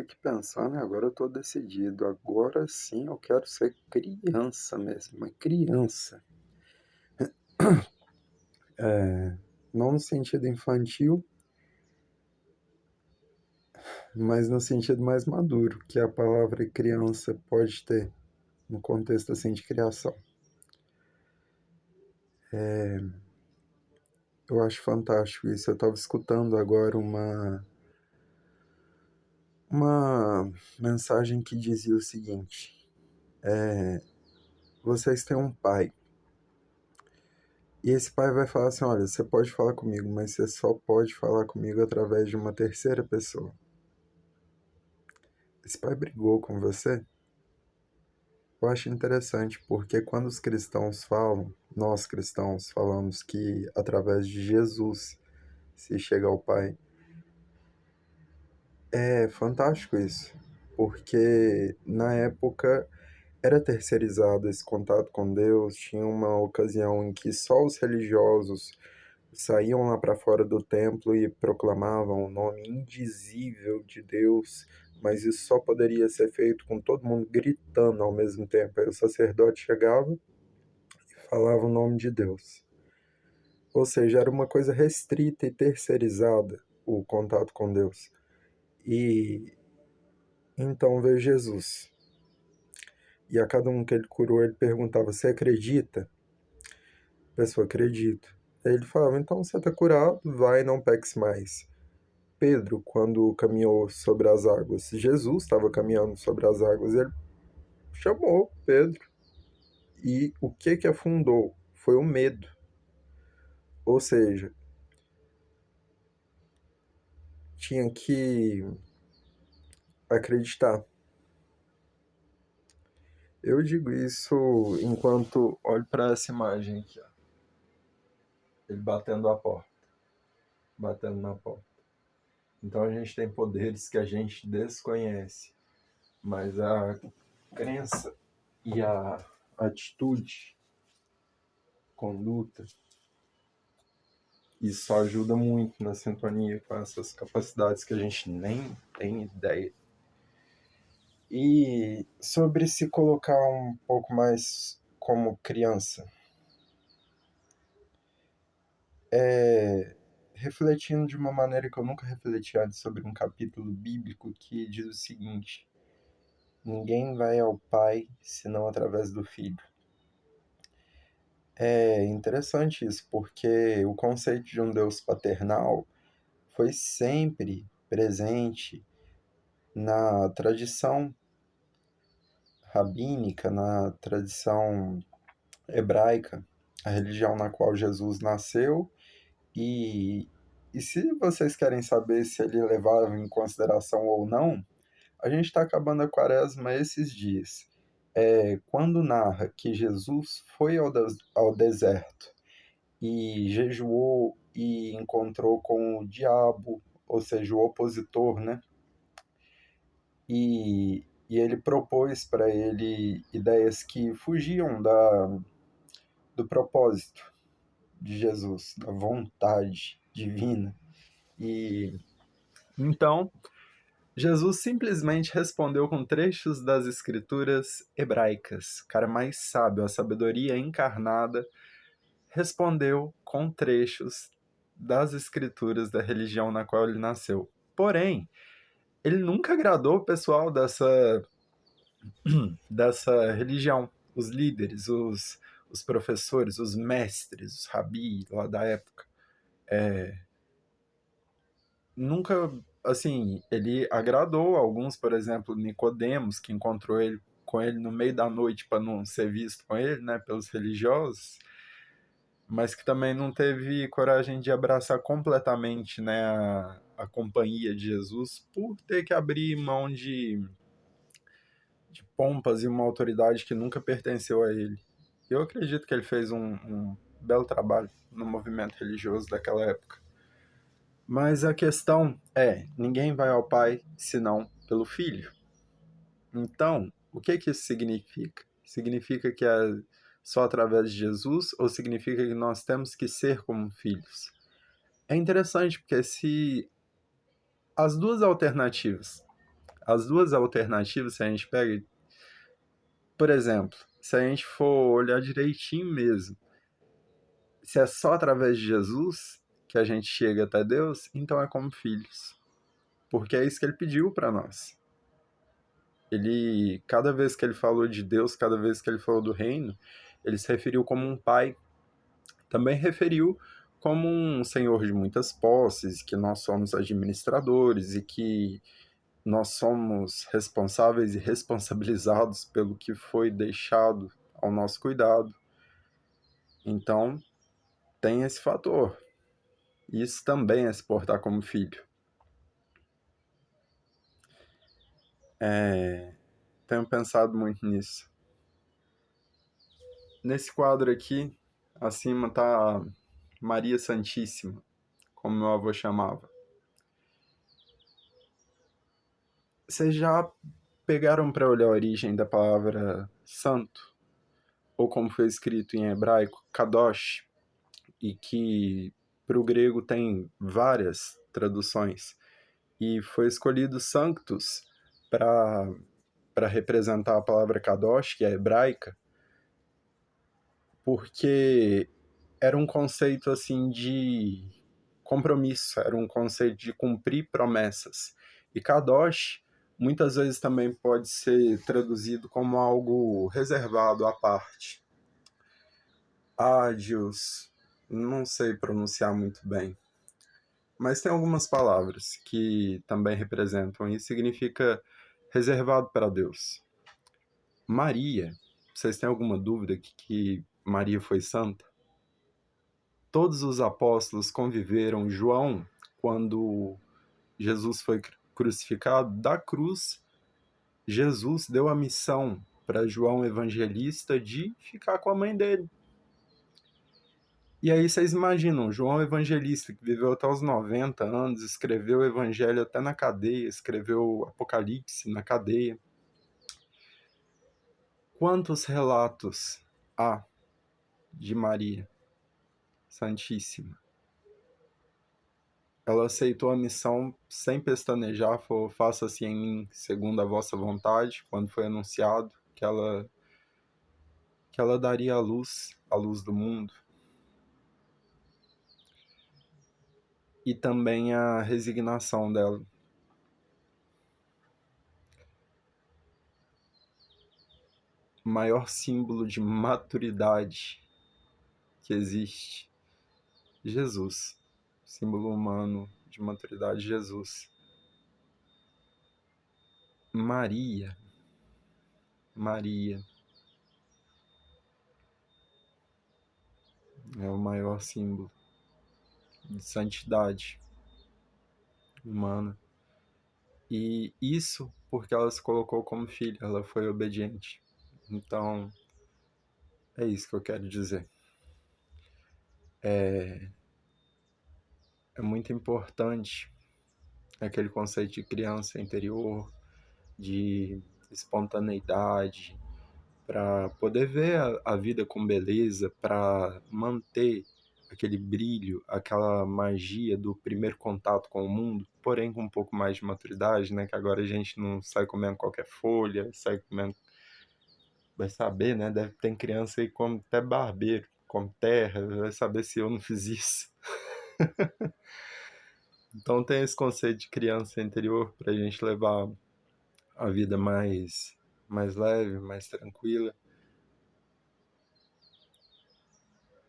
estava aqui pensando e agora eu estou decidido. Agora sim eu quero ser criança mesmo, uma criança. Não no sentido infantil, mas no sentido mais maduro, que a palavra criança pode ter no contexto assim de criação. Eu acho fantástico isso. Eu estava escutando agora uma mensagem que dizia o seguinte: vocês têm um pai. E esse pai vai falar assim: olha, você pode falar comigo, mas você só pode falar comigo através de uma terceira pessoa. Esse pai brigou com você? Eu acho interessante porque quando os cristãos falam, nós cristãos falamos que através de Jesus se chega ao Pai. É fantástico isso, porque na época era terceirizado esse contato com Deus, tinha uma ocasião em que só os religiosos saíam lá para fora do templo e proclamavam o nome indizível de Deus, mas isso só poderia ser feito com todo mundo gritando ao mesmo tempo. Aí o sacerdote chegava e falava o nome de Deus. Ou seja, era uma coisa restrita e terceirizada o contato com Deus. E então veio Jesus. E a cada um que ele curou, ele perguntava: você acredita? A pessoa acredita. Aí ele falava: então você está curado, vai e não peques mais. Pedro, quando caminhou sobre as águas, Jesus estava caminhando sobre as águas, ele chamou Pedro. E o que afundou? Foi o medo. Ou seja, tinha que acreditar. Eu digo isso enquanto olho para essa imagem aqui, ó. Ele batendo a porta, batendo na porta. Então a gente tem poderes que a gente desconhece, mas a crença e a atitude, conduta, isso ajuda muito na sintonia com essas capacidades que a gente nem tem ideia. E sobre se colocar um pouco mais como criança, refletindo de uma maneira que eu nunca refleti antes sobre um capítulo bíblico que diz o seguinte: ninguém vai ao Pai senão através do Filho. É interessante isso, porque o conceito de um Deus paternal foi sempre presente na tradição rabínica, na tradição hebraica, a religião na qual Jesus nasceu. E se vocês querem saber se ele levava em consideração ou não, a gente está acabando a quaresma esses dias. Quando narra que Jesus foi ao deserto e jejuou e encontrou com o diabo, ou seja, o opositor, né? E ele propôs para ele ideias que fugiam do propósito de Jesus, da vontade divina. E então, Jesus simplesmente respondeu com trechos das escrituras hebraicas. O cara mais sábio, a sabedoria encarnada, respondeu com trechos das escrituras da religião na qual ele nasceu. Porém, ele nunca agradou o pessoal dessa religião, os líderes, os professores, os mestres, os rabi lá da época. Nunca, assim, ele agradou alguns, por exemplo, Nicodemos, que encontrou ele com ele no meio da noite para não ser visto com ele, né, pelos religiosos, mas que também não teve coragem de abraçar completamente, né, a companhia de Jesus por ter que abrir mão de pompas e uma autoridade que nunca pertenceu a ele. Eu acredito que ele fez um belo trabalho no movimento religioso daquela época. Mas a questão é, ninguém vai ao Pai senão pelo Filho. Então, o que isso significa? Significa que é só através de Jesus ou significa que nós temos que ser como filhos? É interessante porque se as duas alternativas, as duas alternativas, se a gente pega, por exemplo, se a gente for olhar direitinho mesmo, se é só através de Jesus que a gente chega até Deus, então é como filhos, porque é isso que ele pediu para nós. Ele, cada vez que ele falou de Deus, cada vez que ele falou do reino, ele se referiu como um pai, também referiu como um senhor de muitas posses, que nós somos administradores e que nós somos responsáveis e responsabilizados pelo que foi deixado ao nosso cuidado. Então, tem esse fator. Isso também é se portar como filho. Tenho pensado muito nisso. Nesse quadro aqui, acima tá Maria Santíssima, como meu avô chamava. Vocês já pegaram para olhar a origem da palavra santo? Ou como foi escrito em hebraico, kadosh, e que para o grego tem várias traduções. E foi escolhido sanctus para representar a palavra kadosh, que é hebraica, porque era um conceito assim de compromisso, era um conceito de cumprir promessas. E kadosh muitas vezes também pode ser traduzido como algo reservado à parte. Ádios, não sei pronunciar muito bem, mas tem algumas palavras que também representam e significa reservado para Deus. Maria, vocês têm alguma dúvida que Maria foi santa? Todos os apóstolos conviveram. João, quando Jesus foi crucificado, da cruz, Jesus deu a missão para João Evangelista de ficar com a mãe dele. E aí vocês imaginam, João Evangelista, que viveu até os 90 anos, escreveu o Evangelho até na cadeia, escreveu Apocalipse na cadeia. Quantos relatos há de Maria Santíssima? Ela aceitou a missão sem pestanejar, falou, faça-se em mim segundo a vossa vontade, quando foi anunciado que ela daria a luz do mundo. E também a resignação dela. O maior símbolo de maturidade que existe. Jesus. Símbolo humano de maturidade, Jesus. Maria. Maria. É o maior símbolo de santidade humana. E isso porque ela se colocou como filha, ela foi obediente. Então, é isso que eu quero dizer. É muito importante aquele conceito de criança interior, de espontaneidade, para poder ver a vida com beleza, para manter aquele brilho, aquela magia do primeiro contato com o mundo, porém com um pouco mais de maturidade, né? Que agora a gente não sai comendo qualquer folha, sai comendo, vai saber, né? Deve ter criança aí que come até barbeiro, come terra, vai saber se eu não fiz isso. Então tem esse conceito de criança interior para a gente levar a vida mais leve, mais tranquila.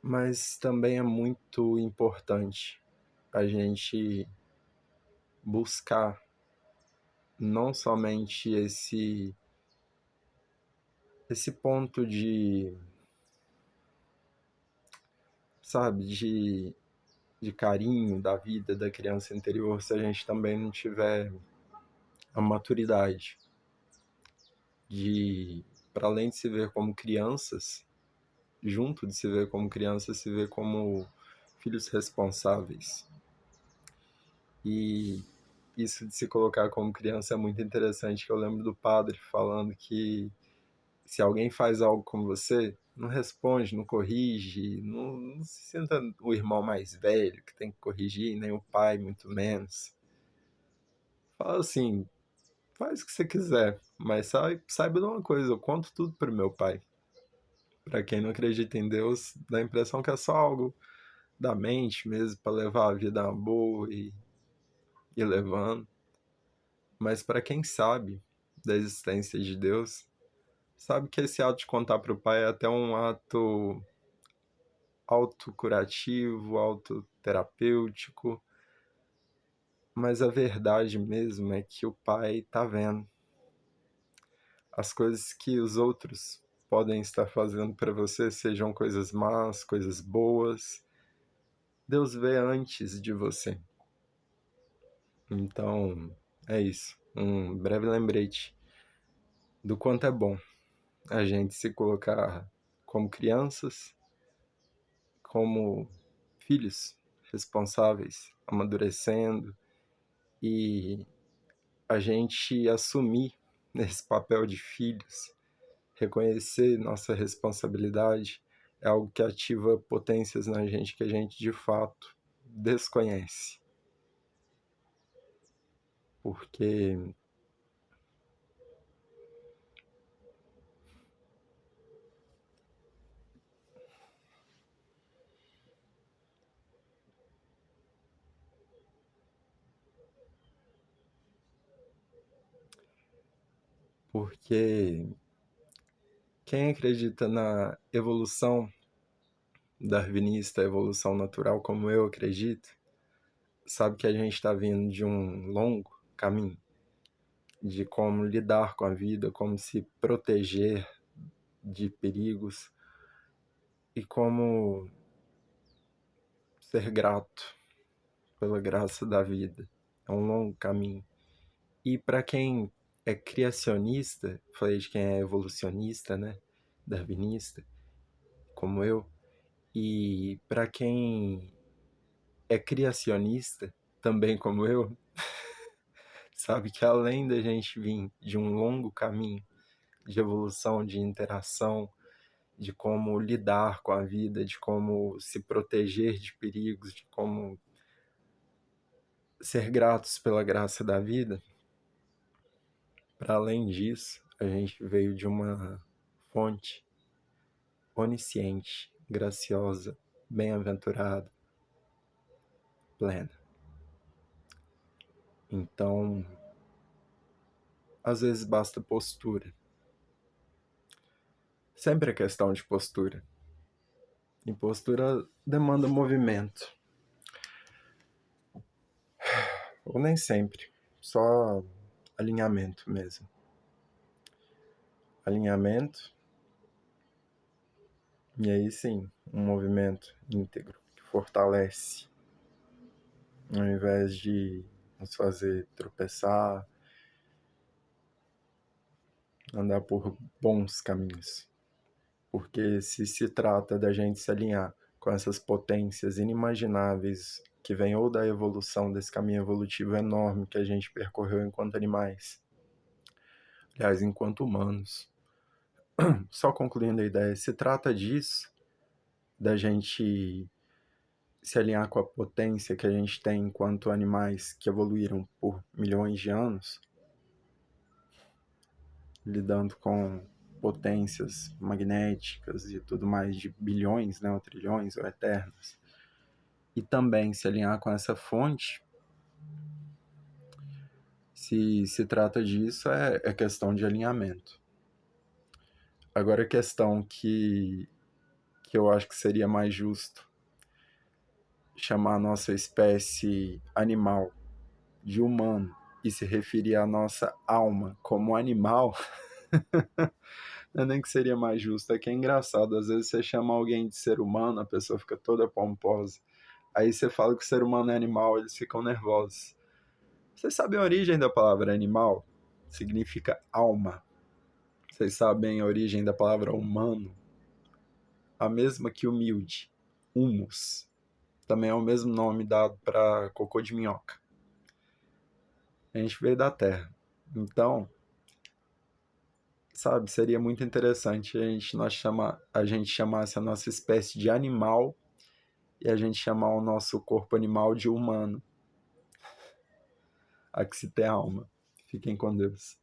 Mas também é muito importante a gente buscar não somente esse ponto de, sabe, de carinho da vida da criança interior, se a gente também não tiver a maturidade de, para além de se ver como crianças, junto de se ver como crianças, se ver como filhos responsáveis. E isso de se colocar como criança é muito interessante, que eu lembro do padre falando que se alguém faz algo com você, não responde, não corrige, não se sinta o irmão mais velho que tem que corrigir, nem o pai, muito menos. Fala assim, faz o que você quiser, mas saiba de uma coisa, eu conto tudo pro meu pai. Pra quem não acredita em Deus, dá a impressão que é só algo da mente mesmo, pra levar a vida boa e ir levando. Mas pra quem sabe da existência de Deus, sabe que esse ato de contar pro pai é até um ato autocurativo, autoterapêutico, mas a verdade mesmo é que o pai tá vendo as coisas que os outros podem estar fazendo para você, sejam coisas más, coisas boas. Deus vê antes de você. Então, é isso. Um breve lembrete do quanto é bom a gente se colocar como crianças, como filhos responsáveis, amadurecendo e a gente assumir nesse papel de filhos, reconhecer nossa responsabilidade, é algo que ativa potências na gente que a gente de fato desconhece. Porque porque quem acredita na evolução darwinista, evolução natural, como eu acredito, sabe que a gente está vindo de um longo caminho de como lidar com a vida, como se proteger de perigos e como ser grato pela graça da vida. É um longo caminho. E para quem é criacionista, falei de quem é evolucionista, né? Darwinista, como eu, e para quem é criacionista, também como eu, sabe que além da gente vir de um longo caminho de evolução, de interação, de como lidar com a vida, de como se proteger de perigos, de como ser gratos pela graça da vida, para além disso, a gente veio de uma fonte onisciente, graciosa, bem-aventurada, plena. Então, às vezes basta postura. Sempre é questão de postura. E postura demanda movimento. Ou nem sempre. Só alinhamento mesmo. Alinhamento. E aí sim, um movimento íntegro que fortalece. Ao invés de nos fazer tropeçar, andar por bons caminhos. Porque se trata da gente se alinhar com essas potências inimagináveis que vêm ou da evolução desse caminho evolutivo enorme que a gente percorreu enquanto animais, aliás, enquanto humanos. Só concluindo a ideia, se trata disso, da gente se alinhar com a potência que a gente tem enquanto animais que evoluíram por milhões de anos, lidando com potências magnéticas e tudo mais de bilhões, né, ou trilhões, ou eternas, e também se alinhar com essa fonte, se trata disso, é questão de alinhamento. Agora, a questão que eu acho que seria mais justo chamar a nossa espécie animal de humano e se referir à nossa alma como animal, não é nem que seria mais justo, é que é engraçado. Às vezes você chama alguém de ser humano, a pessoa fica toda pomposa. Aí você fala que o ser humano é animal, eles ficam nervosos. Vocês sabem a origem da palavra animal? Significa alma. Vocês sabem a origem da palavra humano? A mesma que humilde. Humus. Também é o mesmo nome dado para cocô de minhoca. A gente veio da Terra. Então, sabe, seria muito interessante a gente chamasse a nossa espécie de animal e a gente chamar o nosso corpo animal de humano. A que se tem alma. Fiquem com Deus.